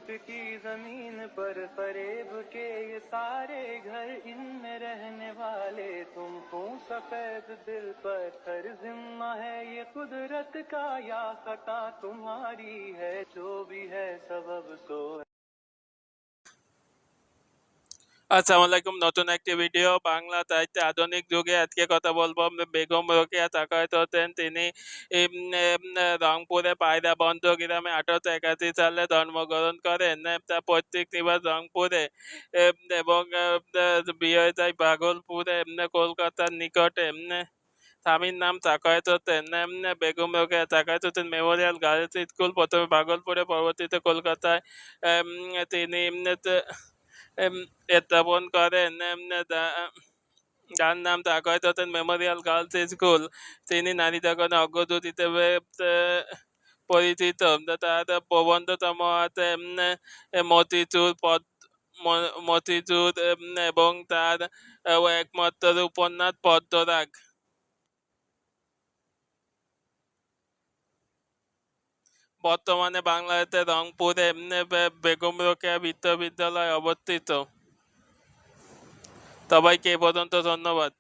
वक्त की जमीन पर फरेब के ये सारे घर, इनमें रहने वाले तुम हो। सफेद दिल पर हर जिम्मा है ये कुदरत का, या खता तुम्हारी है, जो भी है सबब सो है। আসসালামু আলাইকুম। নতুন একটি ভিডিও বাংলা সাহিত্যে আধুনিক যুগে। আজকে কথা বলবো বেগম রোকেয়া সাখাওয়াত হোসেন। তিনি রংপুরে পায়রা বন্ধ গ্রামে 1881 সালে জন্মগ্রহণ করেন। তার পৈতৃক নিবাস রংপুরে এবং বিয়ে হয়ে যায় ভাগলপুরে, কলকাতার নিকটে। স্বামীর নাম Sakhawat Hossain. Begum Rokeya Sakhawat Hossain Memorial girls school প্রথমে ভাগলপুরে, পরবর্তীতে কলকাতায় তিনি স্থাপন করেন। যার নাম Sakhawat Hossain Memorial girls school. তিনি নারী জাগরণের অগ্রদূত হিসেবে পরিচিত। তার প্রবন্ধতম আছে মতিচুর এবং তার একমাত্র উপন্যাস পদ্মরাগ। বর্তমানে বাংলাদেশের রংপুরে বেগম রোকেয়া বিশ্ববিদ্যালয় অবস্থিত। সবাইকে এ পর্যন্ত ধন্যবাদ।